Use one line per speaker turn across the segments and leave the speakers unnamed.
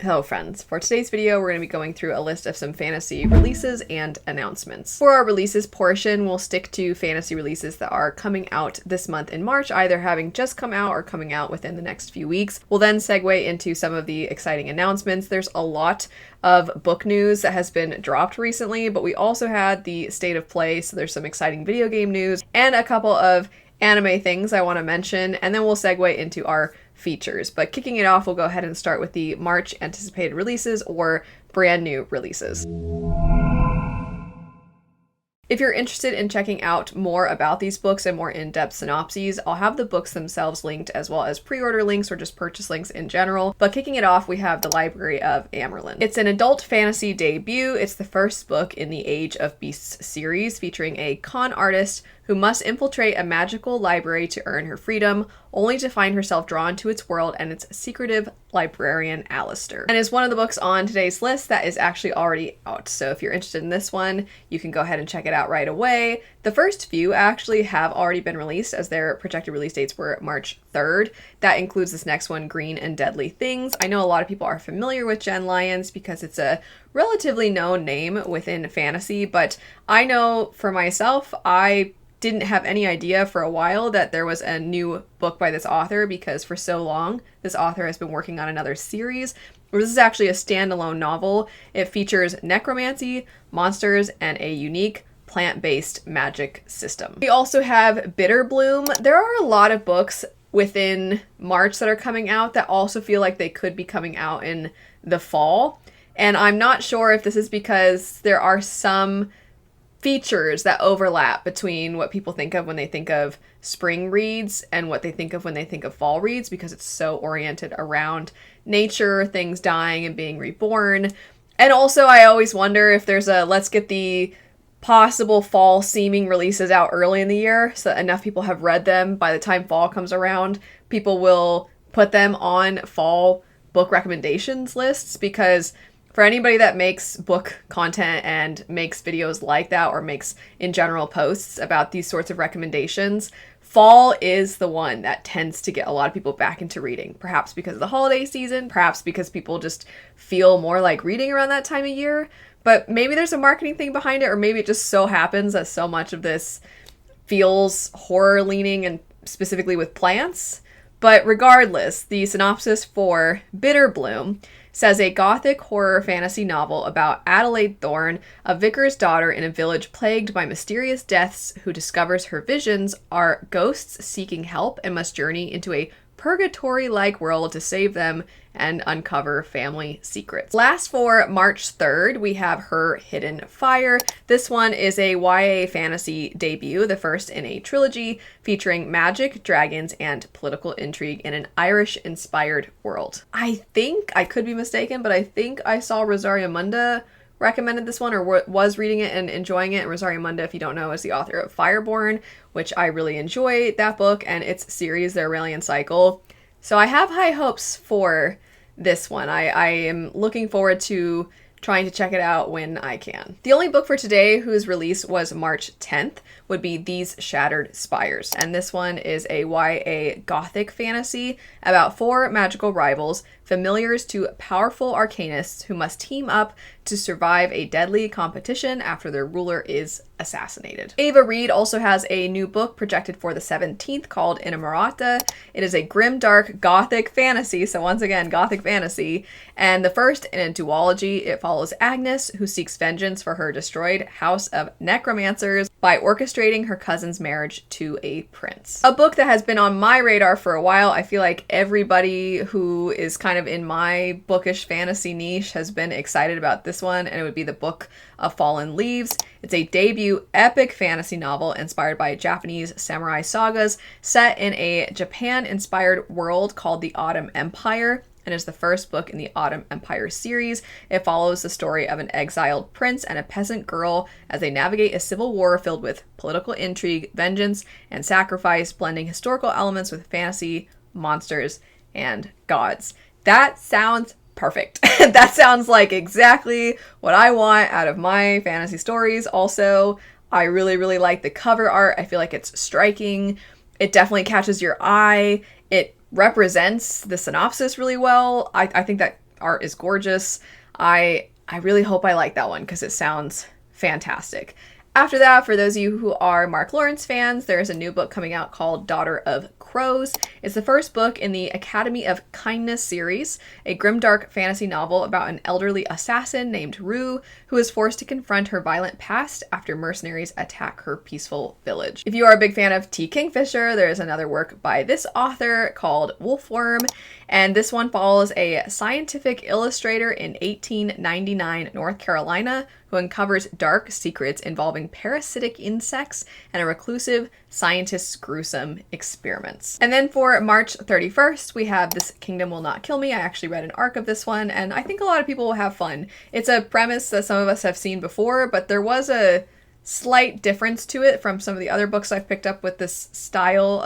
Hello friends, for today's video we're going to be going through a list of some fantasy releases and announcements. For our releases portion, we'll stick to fantasy releases that are coming out this month in March, either having just come out or coming out within the next few weeks. We'll then segue into some of the exciting announcements. There's a lot of book news that has been dropped recently, but we also had the state of play, so there's some exciting video game news and a couple of anime things I want to mention, and then we'll segue into our features. But kicking it off, we'll go ahead and start with the March anticipated releases or brand new releases. If you're interested in checking out more about these books and more in-depth synopses, I'll have the books themselves linked as well as pre-order links or just purchase links in general. But kicking it off, we have The Library of Amerlin. It's an adult fantasy debut. It's the first book in the Age of Beasts series, featuring a con artist who must infiltrate a magical library to earn her freedom, only to find herself drawn to its world and its secretive librarian, Alistair. And is one of the books on today's list that is actually already out. So if you're interested in this one, you can go ahead and check it out right away. The first few actually have already been released, as their projected release dates were March 3rd. That includes this next one, Green and Deadly Things. I know a lot of people are familiar with Jen Lyons because it's a relatively known name within fantasy, but I know for myself, I didn't have any idea for a while that there was a new book by this author, because for so long this author has been working on another series. This is actually a standalone novel. It features necromancy, monsters, and a unique plant-based magic system. We also have Bitter Bloom. There are a lot of books within March that are coming out that also feel like they could be coming out in the fall, and I'm not sure if this is because there are some features that overlap between what people think of when they think of spring reads and what they think of when they think of fall reads, because it's so oriented around nature, things dying and being reborn. And also I always wonder if there's a let's get the possible fall seeming releases out early in the year so that enough people have read them by the time fall comes around, people will put them on fall book recommendations lists. Because for anybody that makes book content and makes videos like that, or makes in general posts about these sorts of recommendations, fall is the one that tends to get a lot of people back into reading. Perhaps because of the holiday season, perhaps because people just feel more like reading around that time of year. But maybe there's a marketing thing behind it, or maybe it just so happens that so much of this feels horror leaning, and specifically with plants. But regardless, the synopsis for Bitter Bloom says a gothic horror fantasy novel about Adelaide Thorne, a vicar's daughter in a village plagued by mysterious deaths, who discovers her visions are ghosts seeking help and must journey into a purgatory-like world to save them and uncover family secrets. Last, for March 3rd, we have Her Hidden Fire. This one is a YA fantasy debut, the first in a trilogy featuring magic, dragons, and political intrigue in an Irish-inspired world. I think, I could be mistaken, but I think I saw Rosaria Munda recommended this one, or was reading it and enjoying it. Rosaria Munda, if you don't know, is the author of Fireborn, which I really enjoy that book and its series, The Aurelian Cycle. So I have high hopes for this one. I am looking forward to trying to check it out when I can. The only book for today whose release was March 10th would be These Shattered Spires. And this one is a YA gothic fantasy about 4 magical rivals, familiars to powerful arcanists, who must team up to survive a deadly competition after their ruler is assassinated. Ava Reed also has a new book projected for the 17th called Inamorata. It is a grimdark gothic fantasy, so once again, gothic fantasy, and the first in a duology. It follows Agnes, who seeks vengeance for her destroyed house of necromancers by orchestrating her cousin's marriage to a prince. A book that has been on my radar for a while. I feel like everybody who is kind of in my bookish fantasy niche has been excited about this one, and it would be the Book of Fallen Leaves. It's a debut epic fantasy novel inspired by Japanese samurai sagas, set in a Japan-inspired world called the Autumn Empire, and is the first book in the Autumn Empire series. It follows the story of an exiled prince and a peasant girl as they navigate a civil war filled with political intrigue, vengeance, and sacrifice, blending historical elements with fantasy, monsters, and gods. That sounds perfect. That sounds like exactly what I want out of my fantasy stories. Also, I really, really like the cover art. I feel like it's striking. It definitely catches your eye. It represents the synopsis really well. I think that art is gorgeous. I really hope I like that one because it sounds fantastic. After that, for those of you who are Mark Lawrence fans, there is a new book coming out called Daughter of Crows. It's the first book in the Academy of Kindness series, a grimdark fantasy novel about an elderly assassin named Rue, who is forced to confront her violent past after mercenaries attack her peaceful village. If you are a big fan of T. Kingfisher, there is another work by this author called Wolfworm, and this one follows a scientific illustrator in 1899 North Carolina who uncovers dark secrets involving parasitic insects and a reclusive scientist's gruesome experiments. And then for March 31st, we have This Kingdom Will Not Kill Me. I actually read an arc of this one, and I think a lot of people will have fun. It's a premise that some of us have seen before, but there was a slight difference to it from some of the other books I've picked up with this style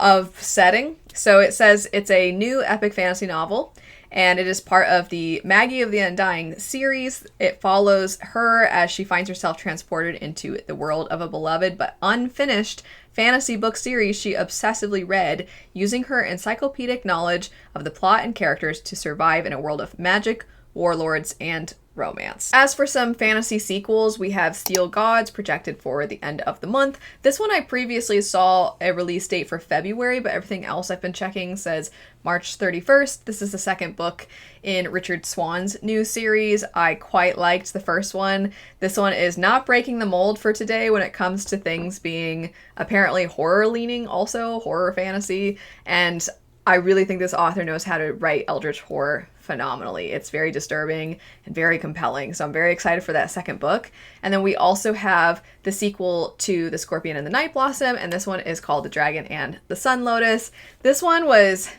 of setting. So it says it's a new epic fantasy novel, and it is part of the Maggie of the Undying series. It follows her as she finds herself transported into the world of a beloved but unfinished fantasy book series she obsessively read, using her encyclopedic knowledge of the plot and characters to survive in a world of magic, warlords, and romance. As for some fantasy sequels, we have Steel Gods projected for the end of the month. This one I previously saw a release date for February, but everything else I've been checking says March 31st. This is the second book in Richard Swan's new series. I quite liked the first one. This one is not breaking the mold for today when it comes to things being apparently horror leaning, also horror fantasy, and I really think this author knows how to write eldritch horror phenomenally. It's very disturbing and very compelling, so I'm very excited for that second book. And then we also have the sequel to The Scorpion and the Night Blossom, and this one is called The Dragon and the Sun Lotus. This one was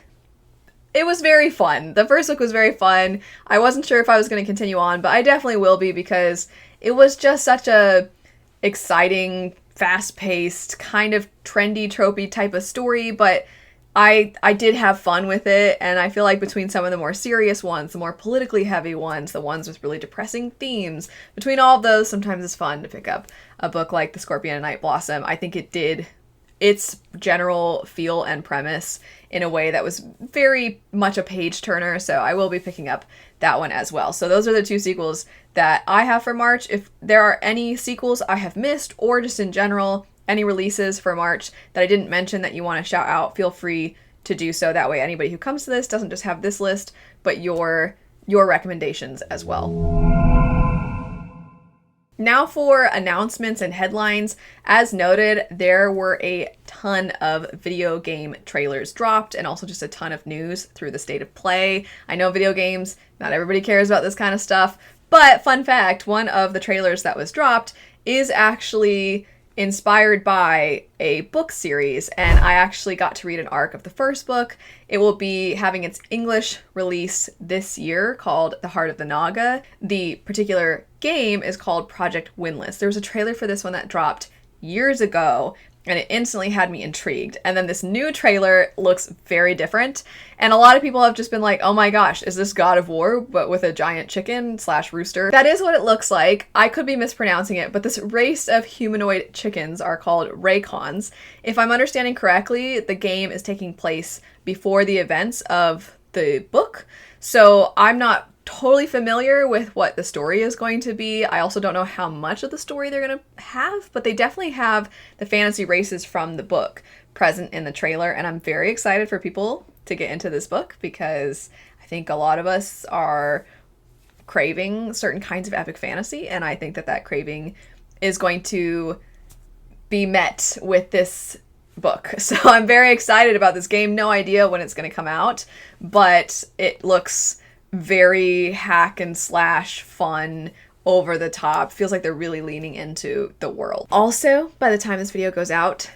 very fun. The first book was very fun. I wasn't sure if I was going to continue on, but I definitely will be because it was just such a exciting, fast-paced, kind of trendy, tropey type of story, but I did have fun with it, and I feel like between some of the more serious ones, the more politically heavy ones, the ones with really depressing themes, between all of those, sometimes it's fun to pick up a book like The Scorpion and Night Blossom. I think it did its general feel and premise in a way that was very much a page turner, so I will be picking up that one as well. So those are the two sequels that I have for March. If there are any sequels I have missed, or just in general, any releases for March that I didn't mention that you want to shout out, feel free to do so. That way anybody who comes to this doesn't just have this list, but your recommendations as well. Now for announcements and headlines. As noted, there were a ton of video game trailers dropped, and also just a ton of news through the state of play. I know video games, not everybody cares about this kind of stuff, but fun fact, one of the trailers that was dropped is actually inspired by a book series, and I actually got to read an arc of the first book. It will be having its English release this year called The Heart of the Naga. The particular game is called Project Windless. There was a trailer for this one that dropped years ago, and it instantly had me intrigued. And then this new trailer looks very different, and a lot of people have just been like, oh my gosh, is this God of War but with a giant chicken / rooster? That is what it looks like. I could be mispronouncing it, but this race of humanoid chickens are called Raycons. If I'm understanding correctly, the game is taking place before the events of the book, so I'm not totally familiar with what the story is going to be. I also don't know how much of the story they're going to have, but they definitely have the fantasy races from the book present in the trailer, and I'm very excited for people to get into this book because I think a lot of us are craving certain kinds of epic fantasy, and I think that that craving is going to be met with this book. So I'm very excited about this game. No idea when it's going to come out, but it looks very hack and slash fun, over the top. Feels like they're really leaning into the world. Also, by the time this video goes out,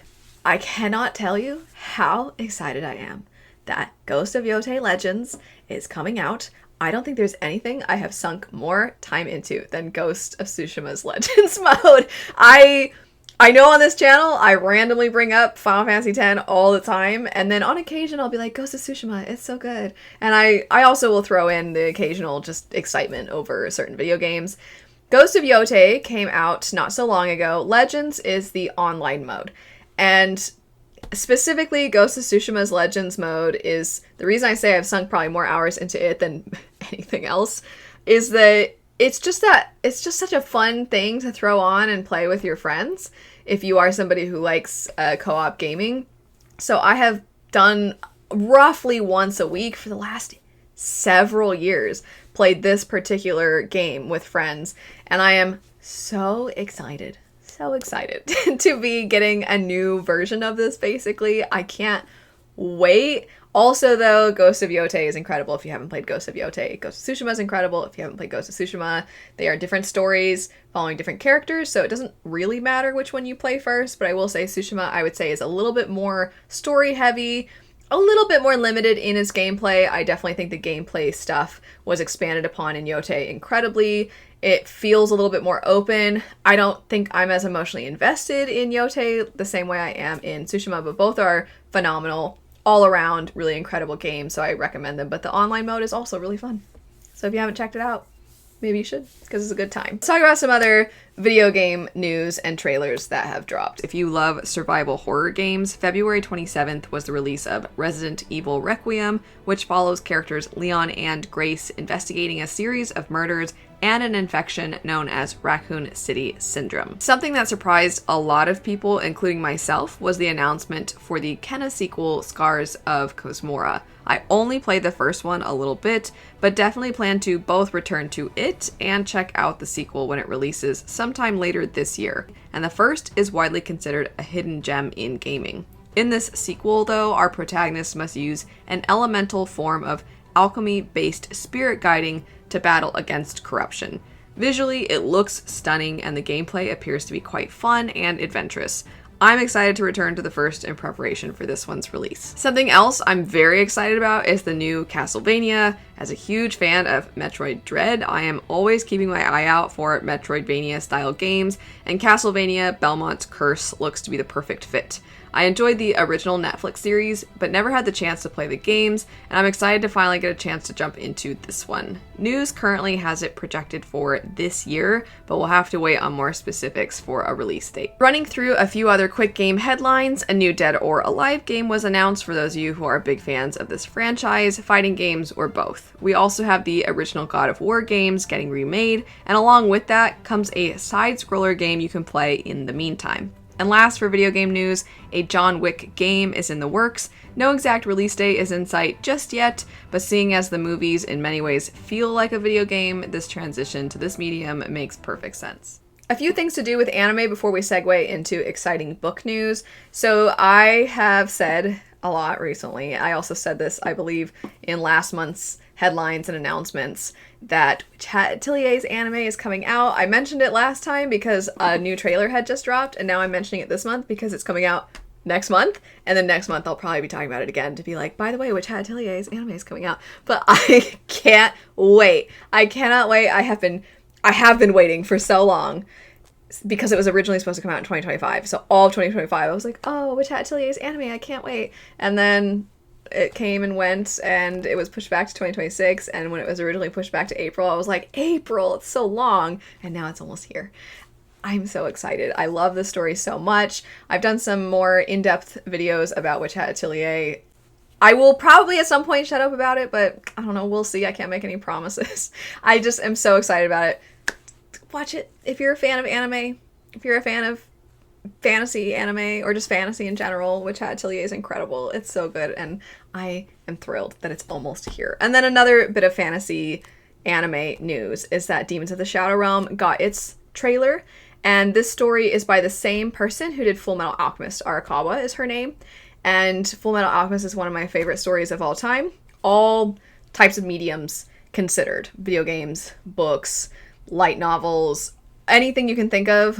I cannot tell you how excited I am that Ghost of Yotei Legends is coming out. I don't think there's anything I have sunk more time into than Ghost of Tsushima's Legends mode. I know on this channel, I randomly bring up Final Fantasy X all the time, and then on occasion I'll be like, Ghost of Tsushima, it's so good. And I also will throw in the occasional just excitement over certain video games. Ghost of Yotei came out not so long ago. Legends is the online mode. And specifically, Ghost of Tsushima's Legends mode is the reason I say I've sunk probably more hours into it than anything else, is that it's just such a fun thing to throw on and play with your friends if you are somebody who likes co-op gaming. So I have done roughly once a week for the last several years, played this particular game with friends, and I am so excited to be getting a new version of this, basically. I can't wait. Also, though, Ghost of Yotei is incredible if you haven't played Ghost of Yotei. Ghost of Tsushima is incredible if you haven't played Ghost of Tsushima. They are different stories following different characters, so it doesn't really matter which one you play first, but I will say Tsushima, I would say, is a little bit more story-heavy, a little bit more limited in its gameplay. I definitely think the gameplay stuff was expanded upon in Yotei incredibly. It feels a little bit more open. I don't think I'm as emotionally invested in Yotei the same way I am in Tsushima, but both are phenomenal, all around really incredible games, so I recommend them. But the online mode is also really fun. So if you haven't checked it out, maybe you should, because it's a good time. Let's talk about some other video game news and trailers that have dropped. If you love survival horror games, February 27th was the release of Resident Evil Requiem, which follows characters Leon and Grace investigating a series of murders and an infection known as Raccoon City Syndrome. Something that surprised a lot of people, including myself, was the announcement for the Kena sequel, Scars of Cosmora. I only played the first one a little bit, but definitely plan to both return to it and check out the sequel when it releases sometime later this year. And the first is widely considered a hidden gem in gaming. In this sequel, though, our protagonist must use an elemental form of alchemy-based spirit guiding to battle against corruption. Visually, it looks stunning, and the gameplay appears to be quite fun and adventurous. I'm excited to return to the first in preparation for this one's release. Something else I'm very excited about is the new Castlevania. As a huge fan of Metroid Dread, I am always keeping my eye out for Metroidvania-style games, and Castlevania Belmont's Curse looks to be the perfect fit. I enjoyed the original Netflix series, but never had the chance to play the games, and I'm excited to finally get a chance to jump into this one. News currently has it projected for this year, but we'll have to wait on more specifics for a release date. Running through a few other quick game headlines, a new Dead or Alive game was announced for those of you who are big fans of this franchise, fighting games, or both. We also have the original God of War games getting remade, and along with that comes a side-scroller game you can play in the meantime. And last, for video game news, a John Wick game is in the works. No exact release date is in sight just yet, but seeing as the movies in many ways feel like a video game, this transition to this medium makes perfect sense. A few things to do with anime before we segue into exciting book news. So I have said a lot recently, I also said this, I believe, in last month's headlines and announcements, that Chat Atelier's anime is coming out. I mentioned it last time because a new trailer had just dropped, and now I'm mentioning it this month because it's coming out next month, and then next month I'll probably be talking about it again to be like, by the way, Chat Atelier's anime is coming out. But I can't wait. I cannot wait. I have been waiting for so long because it was originally supposed to come out in 2025. So all of 2025, I was like, oh, Chat Atelier's anime, I can't wait. And then it came and went, and it was pushed back to 2026, and when it was originally pushed back to April, I was like, April, it's so long, and now it's almost here. I'm so excited. I love this story so much. I've done some more in-depth videos about Chat Atelier. I will probably at some point shut up about it, but I don't know, we'll see. I can't make any promises. I just am so excited about it. Watch it if you're a fan of anime, if you're a fan of fantasy anime, or just fantasy in general, Chat Atelier is incredible. It's so good, and I am thrilled that it's almost here. And then another bit of fantasy anime news is that Demons of the Shadow Realm got its trailer, and this story is by the same person who did Full Metal Alchemist. Arakawa is her name, and Full Metal Alchemist is one of my favorite stories of all time. All types of mediums considered. Video games, books, light novels, anything you can think of.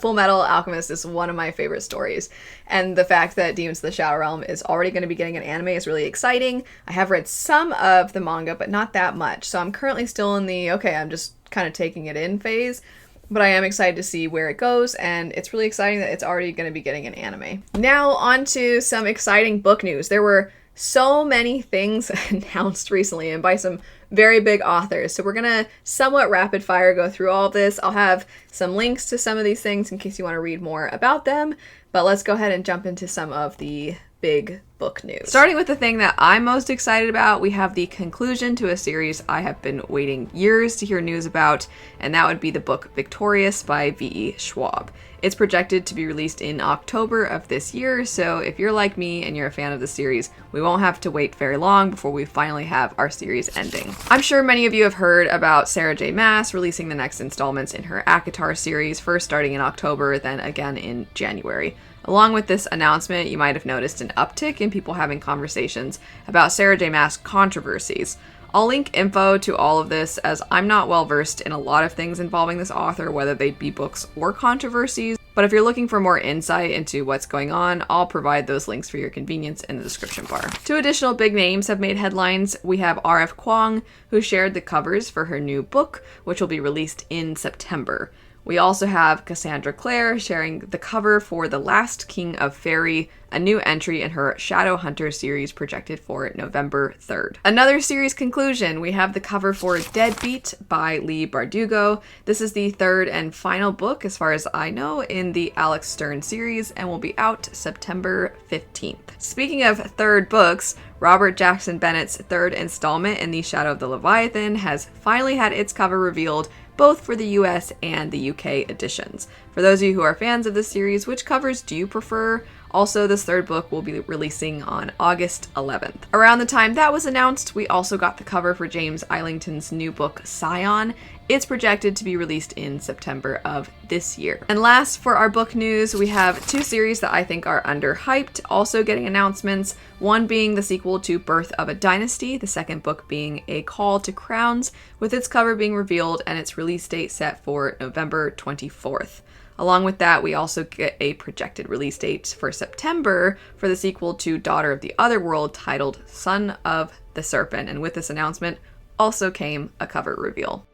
Full Metal Alchemist is one of my favorite stories, and the fact that Demons of the Shadow Realm is already going to be getting an anime is really exciting. I have read some of the manga, but not that much, so I'm currently still in the I'm just kind of taking it in phase, but I am excited to see where it goes, and it's really exciting that it's already going to be getting an anime. Now on to some exciting book news. There were so many things announced recently, and by some very big authors. So we're going to somewhat rapid fire go through all of this. I'll have some links to some of these things in case you want to read more about them. But let's go ahead and jump into some of the big book news. Starting with the thing that I'm most excited about, we have the conclusion to a series I have been waiting years to hear news about, and that would be the book Victorious by V.E. Schwab. It's projected to be released in October of this year, so if you're like me and you're a fan of the series, we won't have to wait very long before we finally have our series ending. I'm sure many of you have heard about Sarah J. Maas releasing the next installments in her ACOTAR series, first starting in October, then again in January. Along with this announcement, you might have noticed an uptick in people having conversations about Sarah J. Maas controversies. I'll link info to all of this, as I'm not well versed in a lot of things involving this author, whether they be books or controversies. But if you're looking for more insight into what's going on, I'll provide those links for your convenience in the description bar. Two additional big names have made headlines. We have R.F. Kuang, who shared the covers for her new book, which will be released in September. We also have Cassandra Clare sharing the cover for The Last King of Fairy, a new entry in her Shadowhunter series projected for November 3rd. Another series conclusion, we have the cover for Deadbeat by Leigh Bardugo. This is the third and final book, as far as I know, in the Alex Stern series and will be out September 15th. Speaking of third books, Robert Jackson Bennett's third installment in The Shadow of the Leviathan has finally had its cover revealed, both for the US and the UK editions. For those of you who are fans of this series, which covers do you prefer? Also, this third book will be releasing on August 11th. Around the time that was announced, we also got the cover for James Islington's new book, Scion. It's projected to be released in September of this year. And last, for our book news, we have two series that I think are underhyped, also getting announcements. One being the sequel to Birth of a Dynasty, the second book being A Call to Crowns, with its cover being revealed and its release date set for November 24th. Along with that, we also get a projected release date for September for the sequel to Daughter of the Otherworld, titled Son of the Serpent. And with this announcement also came a cover reveal.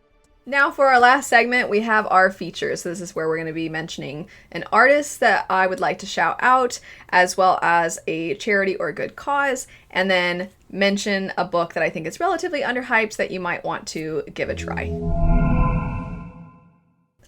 Now for our last segment, we have our features. So this is where we're going to be mentioning an artist that I would like to shout out, as well as a charity or good cause, and then mention a book that I think is relatively underhyped that you might want to give a try.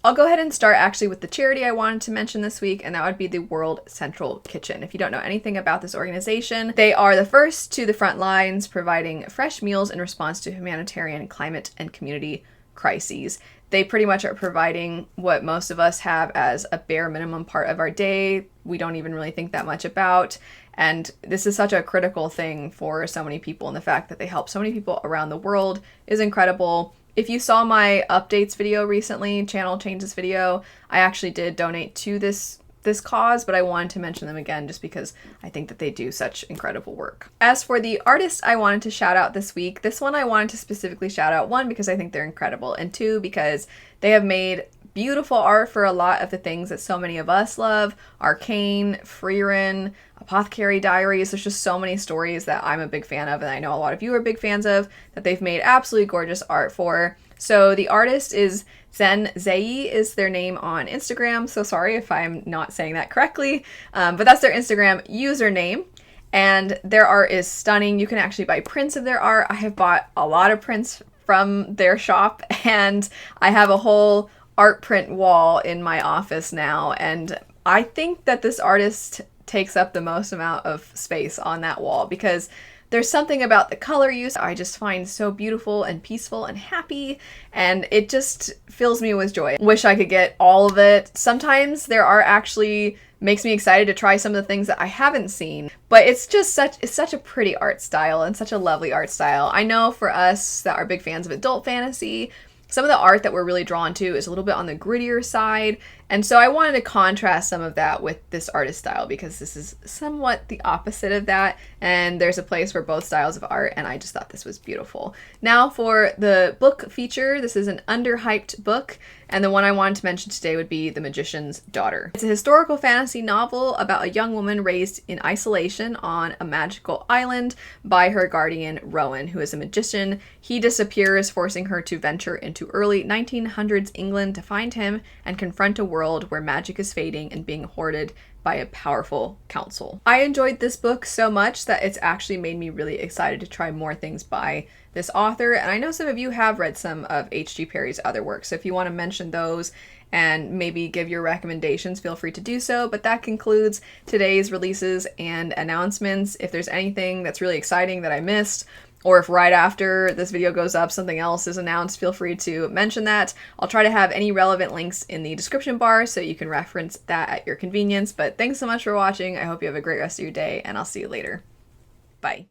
I'll go ahead and start actually with the charity I wanted to mention this week, and that would be the World Central Kitchen. If you don't know anything about this organization, they are the first to the front lines, providing fresh meals in response to humanitarian, climate, and community crises. They pretty much are providing what most of us have as a bare minimum part of our day. We don't even really think that much about. And this is such a critical thing for so many people, and the fact that they help so many people around the world is incredible. If you saw my updates video recently, channel changes video, I actually did donate to this cause, but I wanted to mention them again just because I think that they do such incredible work. As for the artist I wanted to shout out this week, this one I wanted to specifically shout out, one, because I think they're incredible, and two, because they have made beautiful art for a lot of the things that so many of us love. Arcane, Frieren, Apothecary Diaries. There's just so many stories that I'm a big fan of, and I know a lot of you are big fans of, that they've made absolutely gorgeous art for. So the artist is Zen Zei is their name on Instagram. So sorry if I'm not saying that correctly, but that's their Instagram username. And their art is stunning. You can actually buy prints of their art. I have bought a lot of prints from their shop, and I have a whole art print wall in my office now. And I think that this artist takes up the most amount of space on that wall, because there's something about the color use I just find so beautiful and peaceful and happy, and it just fills me with joy. Wish I could get all of it. Sometimes there are actually makes me excited to try some of the things that I haven't seen, but it's such a pretty art style and such a lovely art style. I know for us that are big fans of adult fantasy, some of the art that we're really drawn to is a little bit on the grittier side, and so I wanted to contrast some of that with this artist style, because this is somewhat the opposite of that, and there's a place for both styles of art, and I just thought this was beautiful. Now for the book feature, this is an underhyped book, and the one I wanted to mention today would be The Magician's Daughter. It's a historical fantasy novel about a young woman raised in isolation on a magical island by her guardian, Rowan, who is a magician. He disappears, forcing her to venture into early 1900s England to find him and confront a world where magic is fading and being hoarded by a powerful counsel. I enjoyed this book so much that it's actually made me really excited to try more things by this author, and I know some of you have read some of H.G. Perry's other works, so if you want to mention those and maybe give your recommendations, feel free to do so. But that concludes today's releases and announcements. If there's anything that's really exciting that I missed, or if right after this video goes up something else is announced, feel free to mention that. I'll try to have any relevant links in the description bar so you can reference that at your convenience. But thanks so much for watching. I hope you have a great rest of your day, and I'll see you later. Bye.